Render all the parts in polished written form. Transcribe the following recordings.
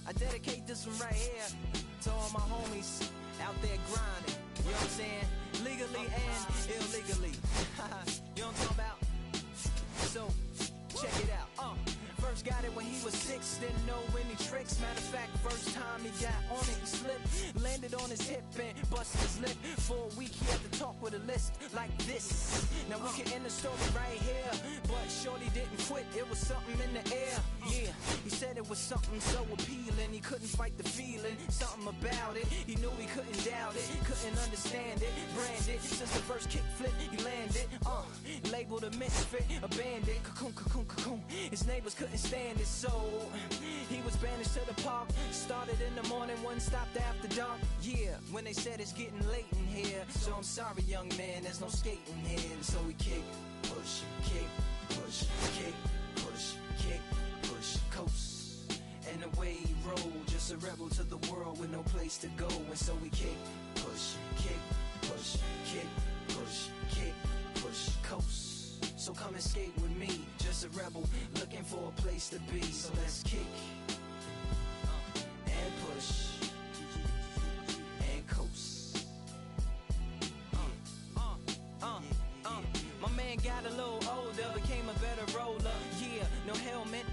I dedicate this one right here to all my homies out there grinding. You know what I'm saying? Legally and illegally. You know what I'm talking about? So, check it out. First got it when he was 6, didn't know any tricks. Matter of fact, first time he got on it, he slipped, landed on his hip and busted his lip. For a week, he had to talk with a list like this. Now we can end the story right here, but shorty didn't quit. It was something in the air. Yeah, he said it was something so appealing. He couldn't fight the feeling, something about it. He knew he couldn't doubt it, couldn't understand it. Branded since the first kick flip, he landed. Labeled a misfit, a bandit. Cocoon, cocoon, cocoon. His neighbors couldn't stand it, so he was banished to the park. Started in the morning, one stopped after dark. Yeah, when they said it's getting late in here, so I'm sorry, young man, there's no skating here. And so we kick, push, kick, push, kick, push, kick, push, coast. And away he rolled, just a rebel to the world with no place to go. And so we kick, push, kick, push, kick, push, kick, push, coast. So come and skate with me, just a rebel looking for a place to be. So let's kick and push and coast. My man got a little older, became a better roller. Yeah, no helmet.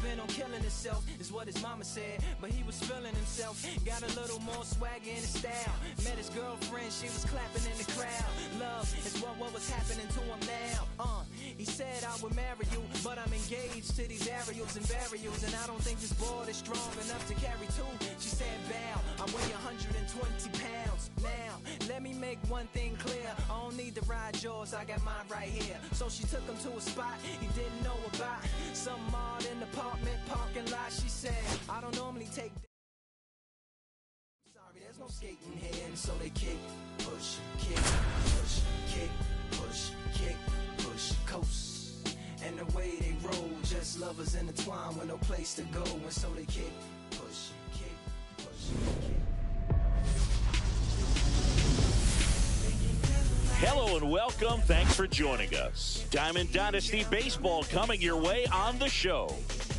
Been on killing himself is what his mama said, but he was feeling himself. Got a little more swagger in his style. Met his girlfriend, she was clapping in the crowd. Love is what was happening to him now. He said I would marry you, but I'm engaged to these aerials and burials, and I don't think this board is strong enough to carry two. She said, bow, I weigh 120 pounds. Now, let me make one thing clear. I don't need to ride yours, I got mine right here. So she took him to a spot he didn't know about. Some odd in the apartment parking lot. She said, I don't normally take. Sorry, there's no skating here. And so they kick, push, kick, push, kick, push, kick, push, coast. And the way they roll, just lovers intertwined with no place to go. And so they kick, push, kick, push, kick. Hello and welcome. Thanks for joining us. Diamond Dynasty Baseball coming your way on the show.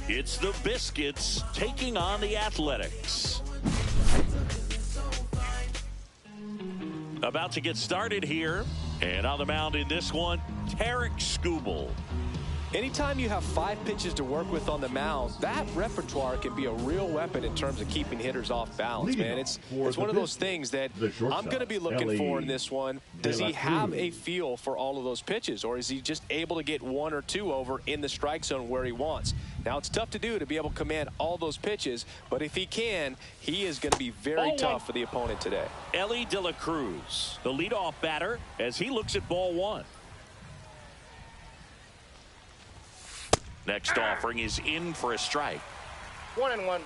It's the Biscuits taking on the Athletics. About to get started here. And on the mound in this one, Tarek Skubal. Anytime you have 5 pitches to work with on the mound, that repertoire can be a real weapon in terms of keeping hitters off balance, man. It's one of those things that I'm going to be looking for in this one. Does he have a feel for all of those pitches, or is he just able to get 1 or 2 over in the strike zone where he wants? Now, it's tough to do to be able to command all those pitches, but if he can, he is going to be very tough for the opponent today. Ellie De La Cruz, the leadoff batter, as he looks at ball 1. Next offering is in for a strike. 1-1.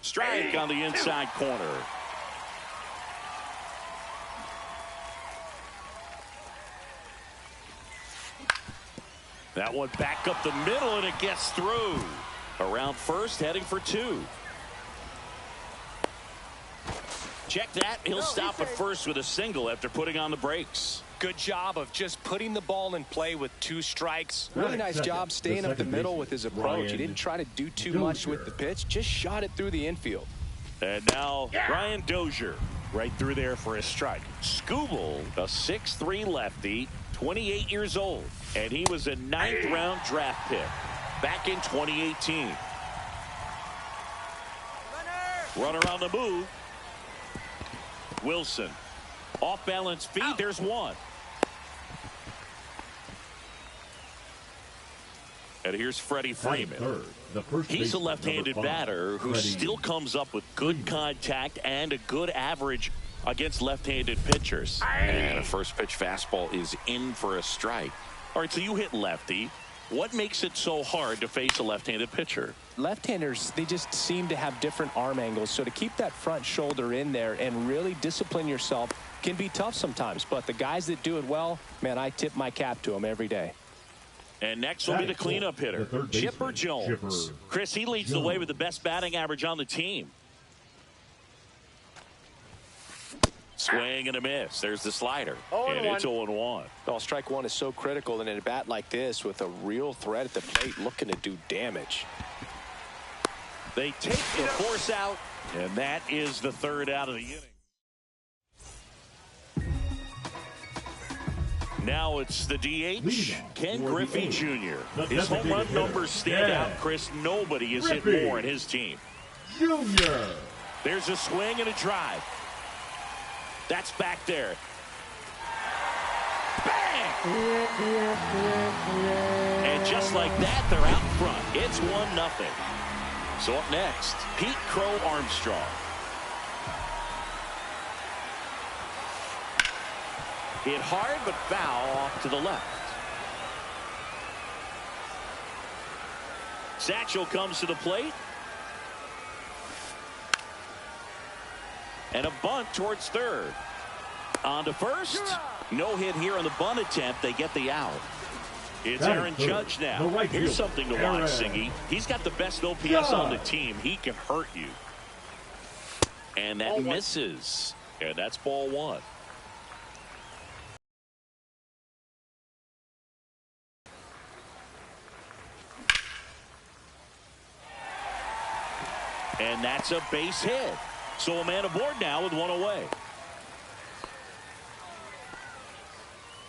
Strike on the inside corner. That one back up the middle, and it gets through. Around first, heading for 2. Check that. He'll stop at first with a single after putting on the brakes. Good job of just putting the ball in play with 2 strikes. Really nice job staying up the middle with his approach. He didn't try to do too much with the pitch. Just shot it through the infield. And now Brian Dozier right through there for a strike. Skubal, a 6'3" lefty, 28 years old. And he was a 9th round draft pick back in 2018. Runner on the move. Wilson, off balance feed. There's 1. And here's Freddie Freeman. He's a left-handed batter who still comes up with good contact and a good average against left-handed pitchers. And a first pitch fastball is in for a strike. All right, so you hit lefty. What makes it so hard to face a left-handed pitcher? Left-handers, they just seem to have different arm angles. So to keep that front shoulder in there and really discipline yourself can be tough sometimes. But the guys that do it well, man, I tip my cap to them every day. And next will be the cleanup hitter, Chipper Jones. Chris, he leads the way with the best batting average on the team. Swing and a miss. There's the slider. And it's 0-1. Well, strike one is so critical in a bat like this with a real threat at the plate looking to do damage. They take the force out, and that is the third out of the inning. Now it's the DH, Ken Griffey Jr. His home run numbers stand out, Chris. Nobody has hit more in his team. Junior. There's a swing and a drive. That's back there. Bang! And just like that, they're out front. It's 1-0. So up next, Pete Crow Armstrong. Hit hard but foul off to the left. Satchel comes to the plate. And a bunt towards third. On to first. No hit here on the bunt attempt. They get the out. It's Aaron Judge now. Here's something to watch, Singy. He's got the best OPS on the team. He can hurt you. And that misses. And that's ball one. And that's a base hit. So a man aboard now with one away.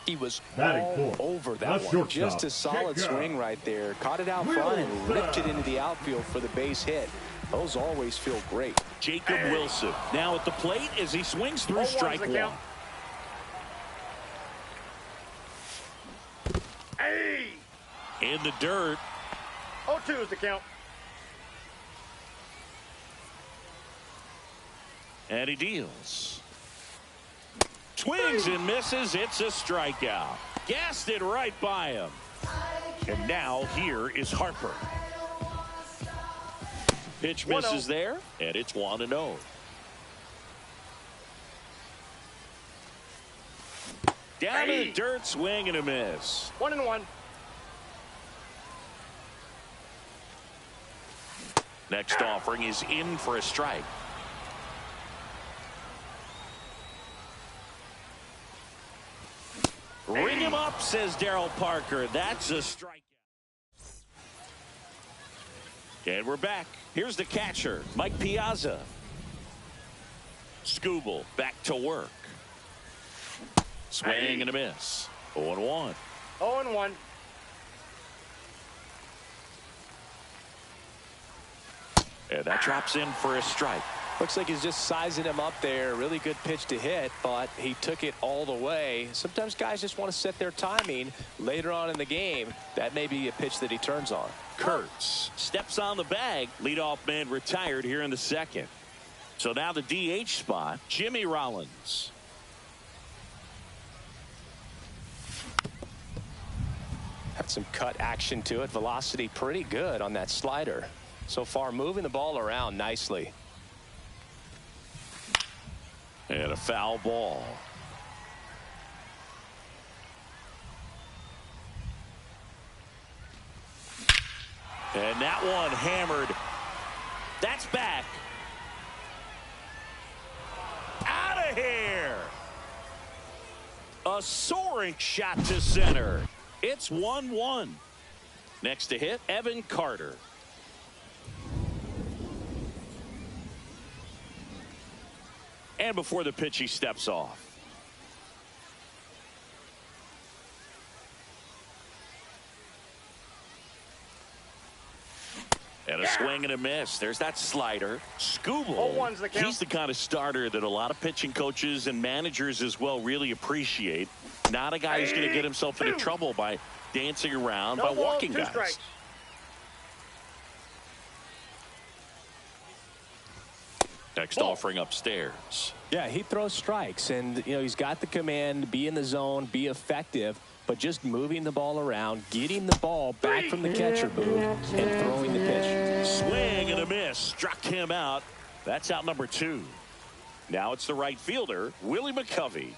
He was all over that one. Just a solid swing right there. Caught it out front and ripped it into the outfield for the base hit. Those always feel great. Jacob Wilson now at the plate as he swings through strike one. In the dirt. 0-2 is the count. And he deals. Swings and misses. It's a strikeout. Gassed it right by him. And now here is Harper. Pitch misses there, and it's 1-0. Down in the dirt, swing and a miss. 1-1. Next offering is in for a strike. Ring him up, says Darryl Parker. That's a strikeout. And we're back. Here's the catcher, Mike Piazza. Skubal back to work. Swing and a miss. 0-1. 0-1. And that drops in for a strike. Looks like he's just sizing him up there. Really good pitch to hit, but he took it all the way. Sometimes guys just want to set their timing later on in the game. That may be a pitch that he turns on. Kurtz steps on the bag. Leadoff man retired here in the second. So now the DH spot, Jimmy Rollins. Had some cut action to it. Velocity pretty good on that slider. So far moving the ball around nicely. And a foul ball. And that one hammered. That's back. Out of here. A soaring shot to center. It's 1-1. Next to hit, Evan Carter. And before the pitch, he steps off. And a swing and a miss. There's that slider. Skubal. He's the kind of starter that a lot of pitching coaches and managers as well really appreciate. Not a guy who's going to get himself into trouble by dancing around, by walking guys. Strikes. Next offering upstairs. Yeah, he throws strikes, and you know he's got the command to be in the zone, be effective, but just moving the ball around, getting the ball back from the catcher booth, and throwing the pitch. Swing and a miss, struck him out. That's out number 2. Now it's the right fielder, Willie McCovey.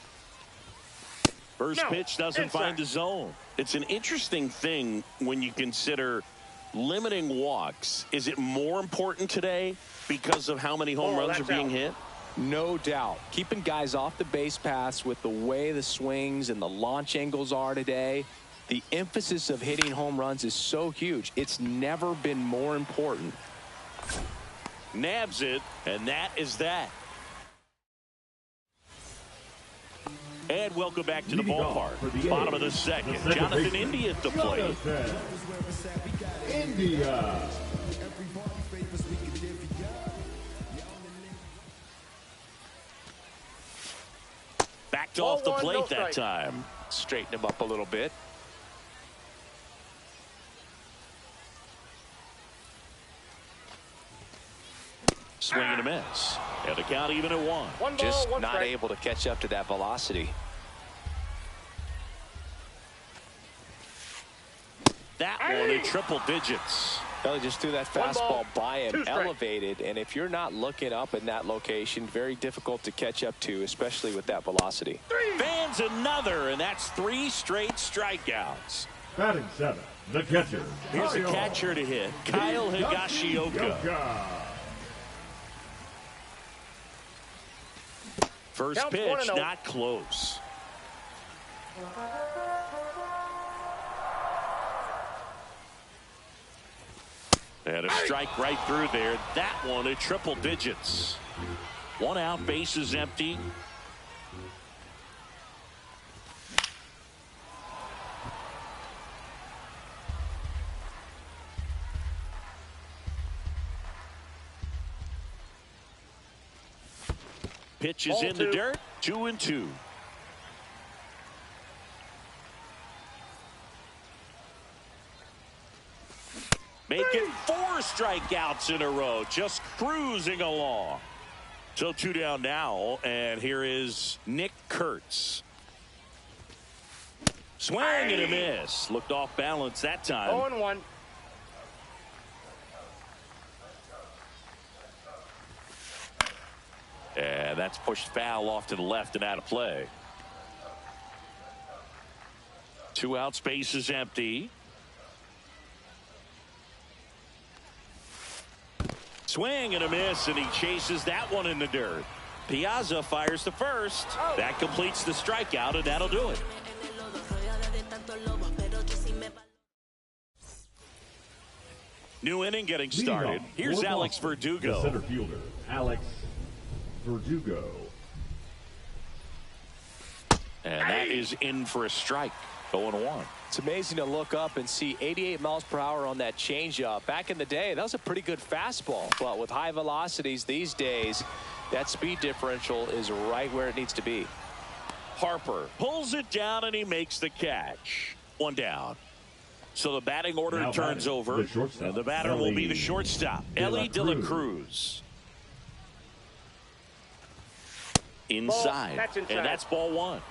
First pitch doesn't find the zone. It's an interesting thing when you consider limiting walks. Is it more important today because of how many home runs are being hit? No doubt. Keeping guys off the base paths with the way the swings and the launch angles are today, the emphasis of hitting home runs is so huge. It's never been more important. Nabs it, and that is that. And welcome back to the ballpark. Bottom of the second. Jonathan India at the plate. India. Backed off the plate that time. Straighten him up a little bit. Swing and a miss. And the count even at one. Just not able to catch up to that velocity. That one in triple digits. Well, he just threw that fastball by him, elevated, and if you're not looking up in that location, very difficult to catch up to, especially with that velocity. Fans another, and that's 3 straight strikeouts. Batting 7, the catcher. Here's a catcher to hit, Kyle Higashioka. First pitch, not close. And a strike right through there. That one at triple digits. 1 out, bases empty. Pitch is in the dirt. 2-2. Making 4 strikeouts in a row, just cruising along. So 2 down now, and here is Nick Kurtz. Swing and a miss. Looked off balance that time. 0-1. And that's pushed foul off to the left and out of play. 2 out, space is empty. Swing and a miss, and he chases that one in the dirt. Piazza fires to first. That completes the strikeout, and that'll do it. New inning getting started. Here's Alex Verdugo. The center fielder, Alex Verdugo. And that is in for a strike. 0-1. It's amazing to look up and see 88 miles per hour on that changeup. Back in the day, that was a pretty good fastball. But with high velocities these days, that speed differential is right where it needs to be. Harper pulls it down, and he makes the catch. 1 down. So the batting order Now turns over, and the batter will be the shortstop, Ellie De La Cruz. Inside, and that's ball 1.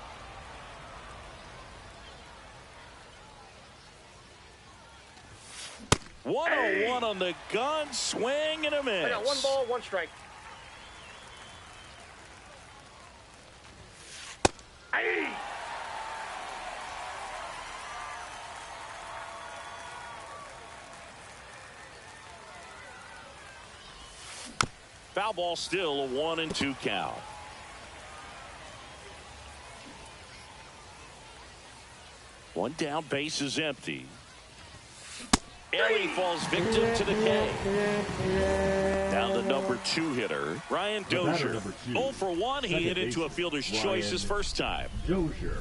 Hey. 1-0-1 on the gun, swing and a miss. I got 1 ball, 1 strike. Hey. Foul ball, still a 1-2 count. One down, base is empty. Ellie falls victim to the K. Down the number 2 hitter, Ryan Dozier. 0 for 1. He hit into a fielder's choice his first time. Dozier.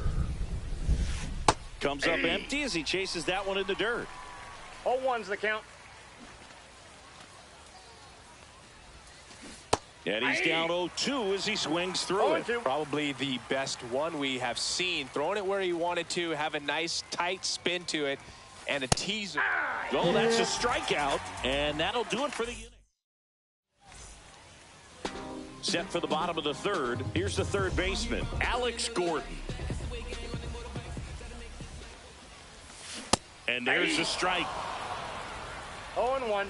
Comes up empty as he chases that one in the dirt. 0-1's the count. And he's down 0-2 as he swings through it. Probably the best one we have seen. Throwing it where he wanted to, have a nice tight spin to it, and a teaser. Well, that's a strikeout, and that'll do it for the inning. Set for the bottom of the 3rd. Here's the 3rd baseman, Alex Gordon. And there's the strike. 0-1.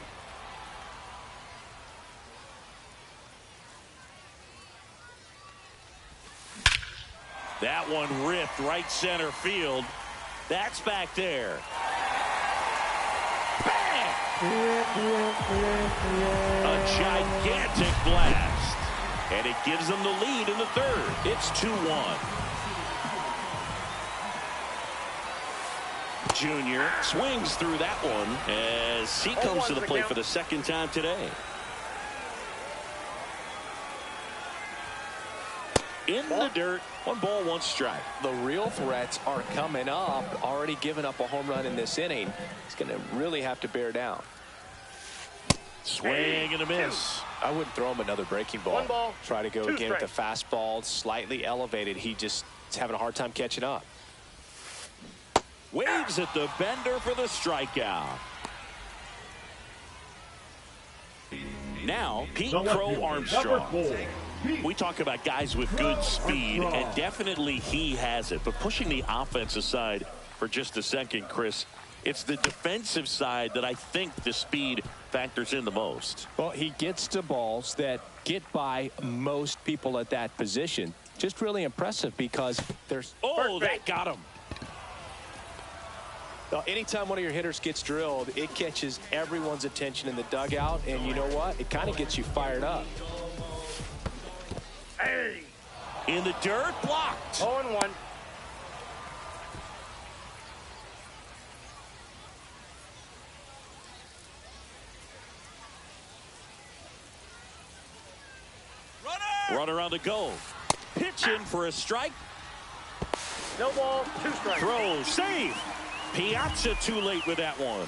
That one ripped right center field. That's back there. Bang! A gigantic blast. And it gives them the lead in the third. It's 2-1. Junior swings through that one as he comes to the plate for the second time today. In the dirt, 1 ball, 1 strike. The real threats are coming up. Already given up a home run in this inning. He's going to really have to bear down. Swing and a miss. I wouldn't throw him another breaking ball. 1 ball, try to go 2 again strikes. with the fastball slightly elevated. He just is having a hard time catching up. Waves at the bender for the strikeout. Now, Pete Crow Armstrong. We talk about guys with good speed, and definitely he has it. But pushing the offense aside for just a second, Chris, it's the defensive side that I think the speed factors in the most. Well, he gets to balls that get by most people at that position. Just really impressive because there's... Oh, that got him. Well, anytime one of your hitters gets drilled, it catches everyone's attention in the dugout, and you know what? It kind of gets you fired up. Hey! In the dirt, blocked. 0-1. Runner on the go. Pitching for a strike. No ball, 2 strikes. Throw, save. Piazza too late with that one.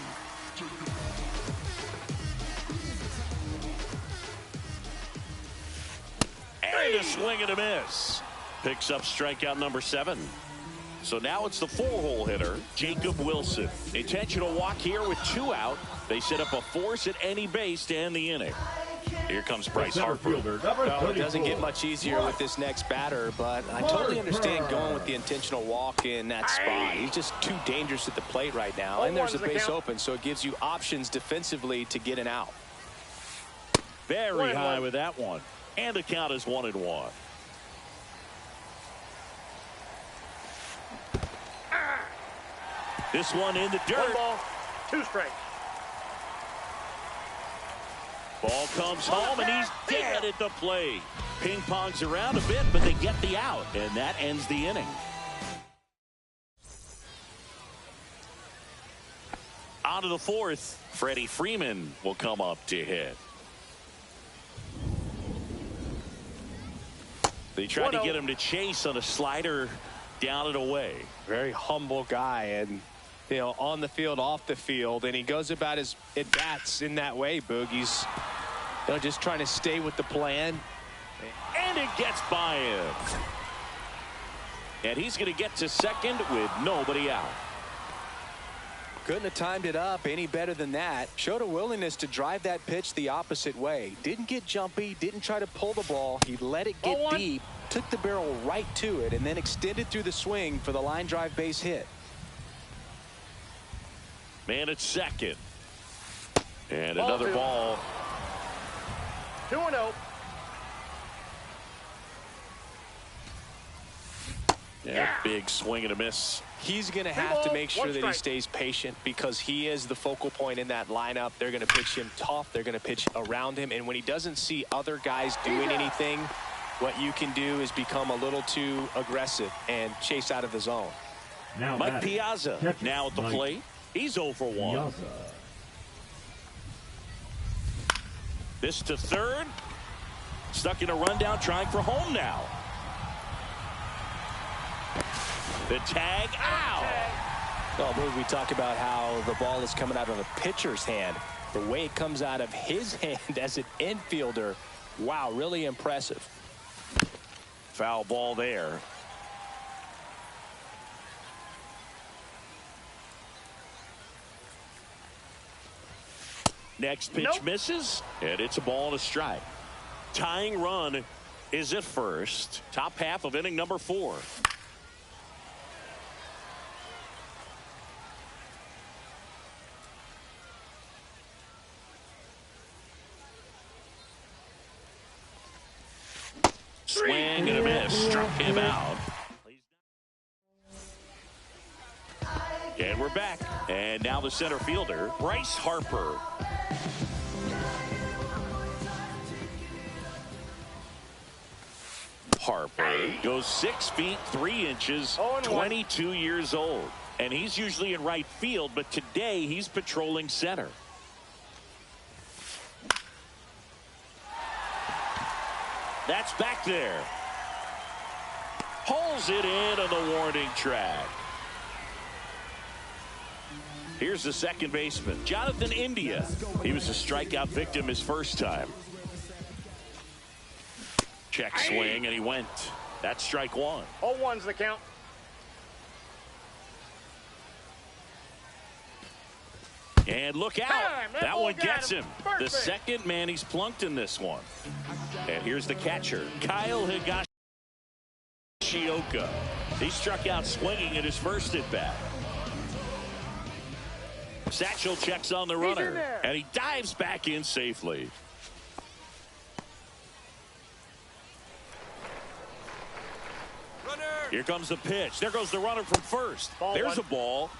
And a swing and a miss. Picks up strikeout number 7. So now it's the 4-hole hitter, Jacob Wilson. Intentional walk here with 2 out. They set up a force at any base to end the inning. Here comes Bryce Harper. Well, it doesn't get much easier with this next batter, but I totally understand going with the intentional walk in that spot. He's just too dangerous at the plate right now, and there's a base open, so it gives you options defensively to get an out. Very high with that one, and the count is 1-1. This one in the dirt. 1 ball, 2 strikes. Ball comes home, and he's dead at the plate. Ping-pongs around a bit, but they get the out, and that ends the inning. On to the 4th, Freddie Freeman will come up to hit. They tried to get him to chase on a slider down and away. Very humble guy, and you know, on the field, off the field, and he goes about his at-bats in that way, Boog. He's just trying to stay with the plan. And it gets by him. And he's going to get to second with nobody out. Couldn't have timed it up any better than that. Showed a willingness to drive that pitch the opposite way. Didn't get jumpy, didn't try to pull the ball. He let it get deep, took the barrel right to it, and then extended through the swing for the line drive base hit. Man at second. And another ball. 2-0. Yeah, big swing and a miss. He's going to have to make sure that he stays patient because he is the focal point in that lineup. They're going to pitch him tough. They're going to pitch around him. And when he doesn't see other guys doing anything, what you can do is become a little too aggressive and chase out of the zone. Now Mike Piazza now at the plate. He's 0 for 1. This to third. Stuck in a rundown, trying for home now. The tag out. Well, we talk about how the ball is coming out of a pitcher's hand. The way it comes out of his hand as an infielder, wow, really impressive. Foul ball there. Next pitch misses, and it's a ball and a strike. Tying run is at first. Top half of inning number 4. Swing and a miss. Struck him out. And we're back. And now the center fielder, Bryce Harper. Harper goes 6 feet 3 inches, 22 years old. And he's usually in right field, but today he's patrolling center. That's back there. Hauls it in on the warning track. Here's the second baseman, Jonathan India. He was a strikeout victim his first time. Check swing, and he went. That's strike one. 0-1's the count. And look out. That one gets him. The second man he's plunked in this one. And here's the catcher, Kyle Higashioka. He struck out swinging at his first at bat. Satchel checks on the runner, and he dives back in safely. Here comes the pitch. There goes the runner from first. There's a ball.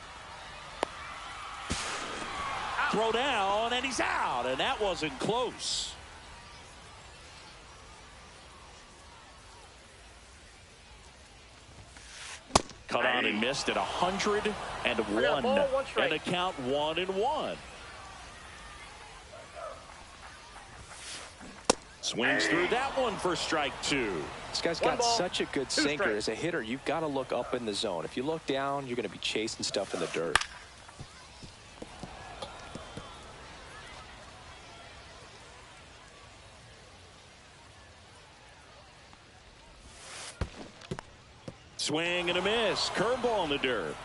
Throw down, and he's out, and that wasn't close. Cut on and missed at 101, and the count 1-1. Swings through that one for strike two. This guy's got such a good sinker. As a hitter, you've got to look up in the zone. If you look down, you're going to be chasing stuff in the dirt. Swing and a miss. Curveball in the dirt.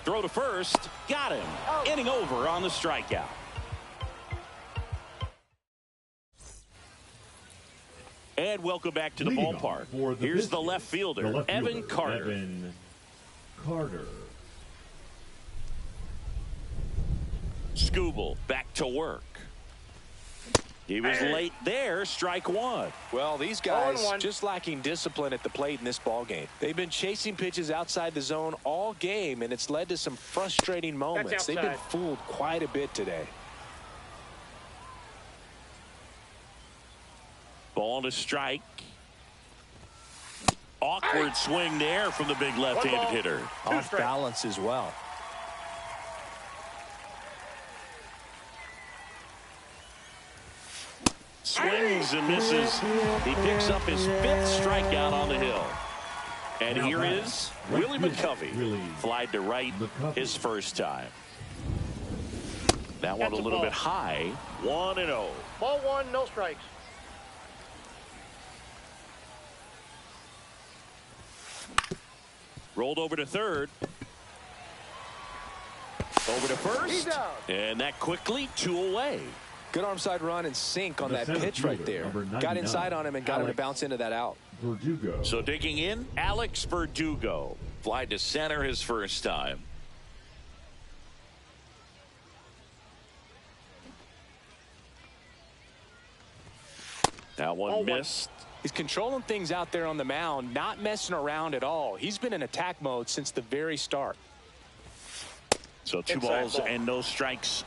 Throw to first. Got him. Inning over on the strikeout. And welcome back to the ballpark. Here's the left fielder, Evan Carter. Skubal back to work. He was late there, strike one. Well, these guys just lacking discipline at the plate in this ball game. They've been chasing pitches outside the zone all game, and it's led to some frustrating moments. They've been fooled quite a bit today. Ball to strike. Awkward swing there from the big left-handed hitter. Off balance as well. Swings and misses. He picks up his 5th strikeout on the hill. And here is Willie McCovey. Flied to right his first time. That one a little bit high. 1-0. Ball one, no strikes. Rolled over to third. Over to first. And that quickly 2 away. Good arm side run and sink on that pitch right there. Got inside on him and got him to bounce into that out. So digging in, Alex Verdugo. Flied to center his first time. That one missed. He's controlling things out there on the mound, not messing around at all. He's been in attack mode since the very start. So 2 balls and no strikes.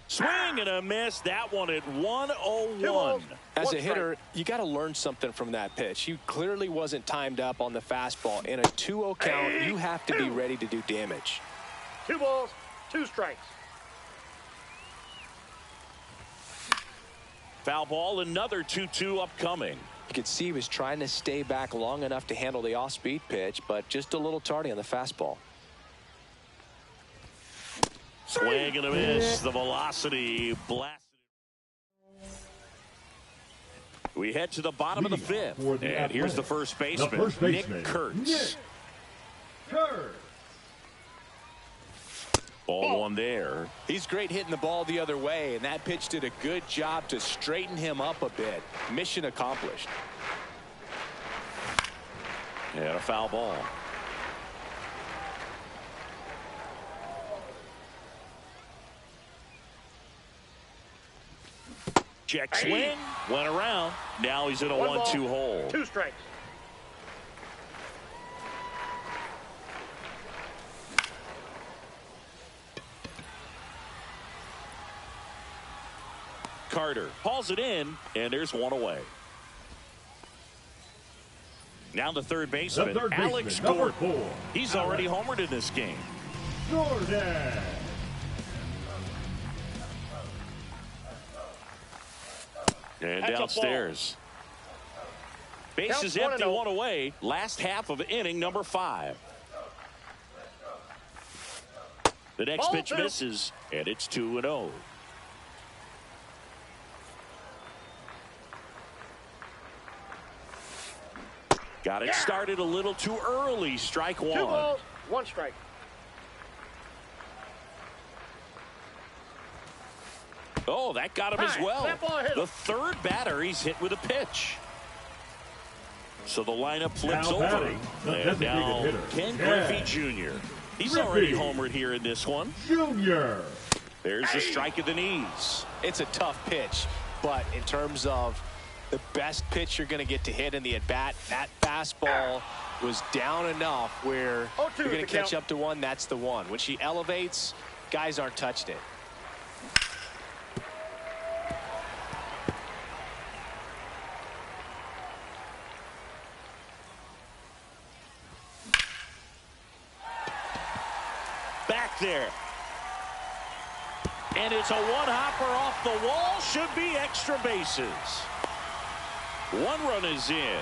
Swing and a miss. That one at 101. As a hitter, you got to learn something from that pitch. He clearly wasn't timed up on the fastball. In a 2-0 count, you have to be ready to do damage. 2 balls, 2 strikes. Foul ball, another 2-2 upcoming. You could see he was trying to stay back long enough to handle the off-speed pitch, but just a little tardy on the fastball. Swing and a miss. The velocity blasted. We head to the bottom of the 5th. And here's the first baseman, Nick Kurtz. Ball one there. He's great hitting the ball the other way, and that pitch did a good job to straighten him up a bit. Mission accomplished. And a foul ball. Check swing, went around. Now he's in a 1-2 hole. 2 strikes. Carter hauls it in, and there's one away. Now the third baseman, Alex Gordon. 4. He's already homered in this game. Gordon. And That's downstairs. Base is empty, one away. Last half of inning number 5. The next pitch misses, and it's 2-0. Got it started a little too early. Strike 1. 2 balls, 1 strike. Oh, that got him as well. The third batter he's hit with a pitch. So the lineup flips over. And now Ken Griffey Jr. He's already homered here in this one. Junior. There's a strike at the knees. It's a tough pitch, but in terms of the best pitch you're going to get to hit in the at-bat, that fastball was down enough where you're going to catch up to one. That's the one. When she elevates, guys aren't touched it. Back there. And it's a one-hopper off the wall. Should be extra bases. 1 run is in.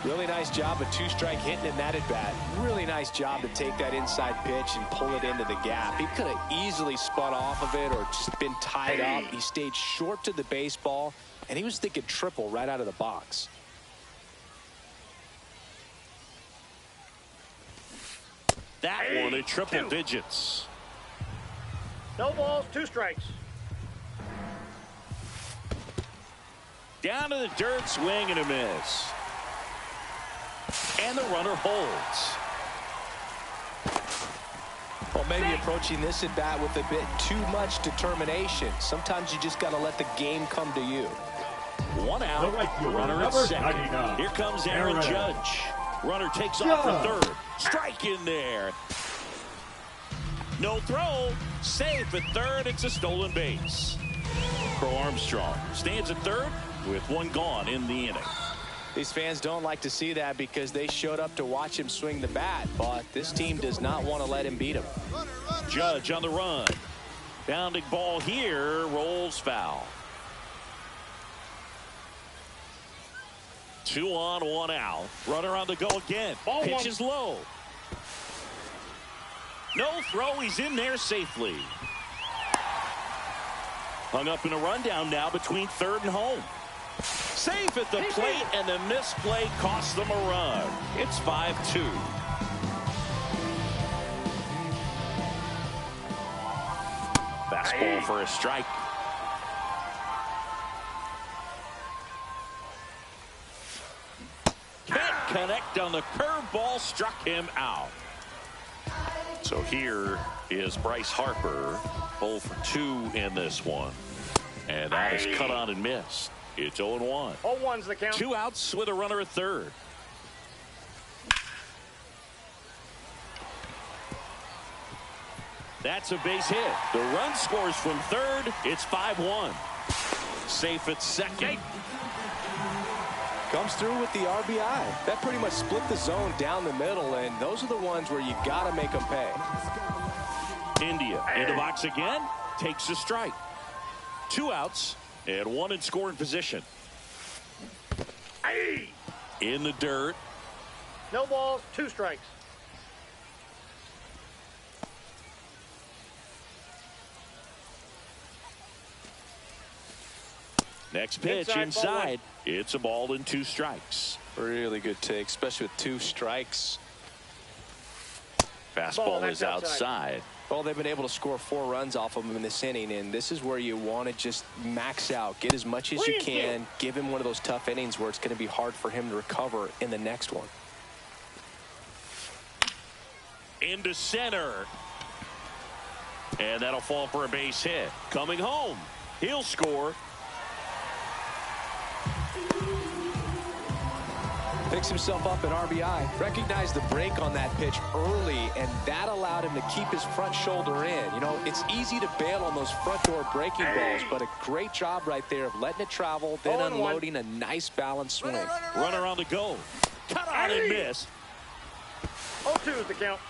Really nice job of 2-strike hitting in that at bat. Really nice job to take that inside pitch and pull it into the gap. He could have easily spun off of it or just been tied up. He stayed short to the baseball, and he was thinking triple right out of the box. That one at triple digits. No balls, 2 strikes. Down to the dirt, swing and a miss. And the runner holds. Well, maybe approaching this at bat with a bit too much determination. Sometimes you just got to let the game come to you. 1 out, runner at second. Here comes Aaron Judge. Runner takes off for third. Strike in there. No throw. Safe at third. It's a stolen base. Crow Armstrong stands at third with 1 gone in the inning. These fans don't like to see that because they showed up to watch him swing the bat, but this team does not want to let him beat him. Judge on the run. Bounding ball here, rolls foul. 2 on, 1 out. Runner on the go again. Pitch is low. No throw. He's in there safely. Hung up in a rundown now between third and home. Safe at the plate, and the misplay costs them a run. It's 5-2. Fastball for a strike. Can't connect on the curveball, struck him out. So here is Bryce Harper, 0 for 2 in this one. And that is cut on and missed. It's 0-1. 0-1's the count. 2 outs with a runner at third. That's a base hit. The run scores from third. It's 5-1. Safe at second. Comes through with the RBI. That pretty much split the zone down the middle, and those are the ones where you got to make them pay. India in the box again. Takes a strike. 2 outs and 1 in scoring position. In the dirt. No balls, 2 strikes. Next pitch inside. It's a ball and 2 strikes. Really good take, especially with 2 strikes. Fastball is outside. Well, they've been able to score 4 runs off of him in this inning, and this is where you want to just max out, get as much as you can, give him one of those tough innings where it's going to be hard for him to recover in the next one. Into center. And that'll fall for a base hit. Coming home. He'll score. Picks himself up an RBI. Recognized the break on that pitch early, and that allowed him to keep his front shoulder in. You know, it's easy to bail on those front door breaking balls, but a great job right there of letting it travel, then unloading a nice balanced swing. Runner on the go. Cut on and miss. 0-2 is the count.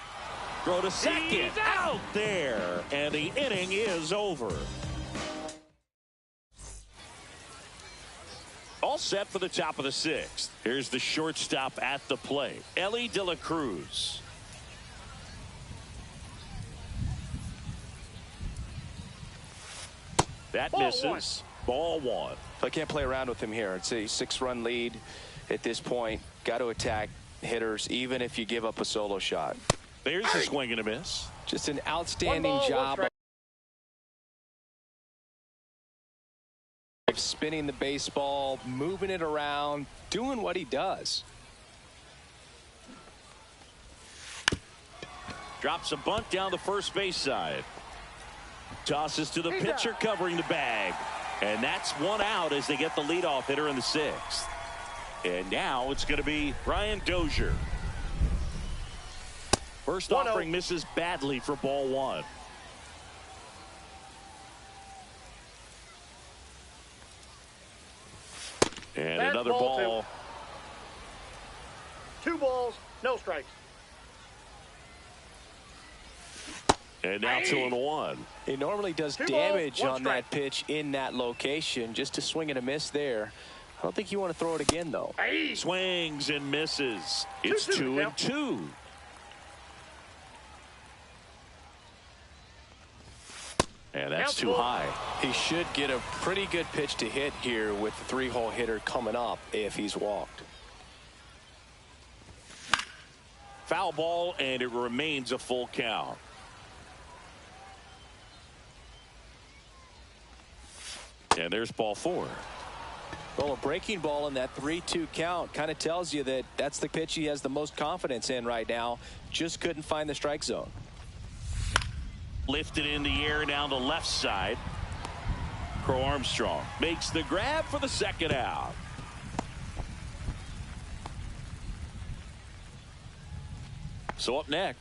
Throw to second. Out there. And the inning is over. All set for the top of the sixth. Here's the shortstop at the plate, Ellie De La Cruz. That misses. Ball one. I can't play around with him here. It's a 6-run lead at this point. Got to attack hitters, even if you give up a solo shot. There's a swing and a miss. Just an outstanding job of spinning the baseball, moving it around, doing what he does. Drops a bunt down the first base side. Tosses to the pitcher covering the bag. And that's one out as they get the leadoff hitter in the sixth. And now it's going to be Brian Dozier. First offering misses badly for ball one. And That's another ball. 2 balls, no strikes. And now 2-1. He normally does damage on that pitch in that location. Just a swing and a miss there. I don't think you want to throw it again, though. Swings and misses. It's 2-2. And that's too high. He should get a pretty good pitch to hit here with the 3-hole hitter coming up if he's walked. Foul ball, and it remains a full count. And there's ball 4. Well, a breaking ball in that 3-2 count kind of tells you that that's the pitch he has the most confidence in right now. Just couldn't find the strike zone. Lifted in the air down the left side. Crow Armstrong makes the grab for the second out. So up next.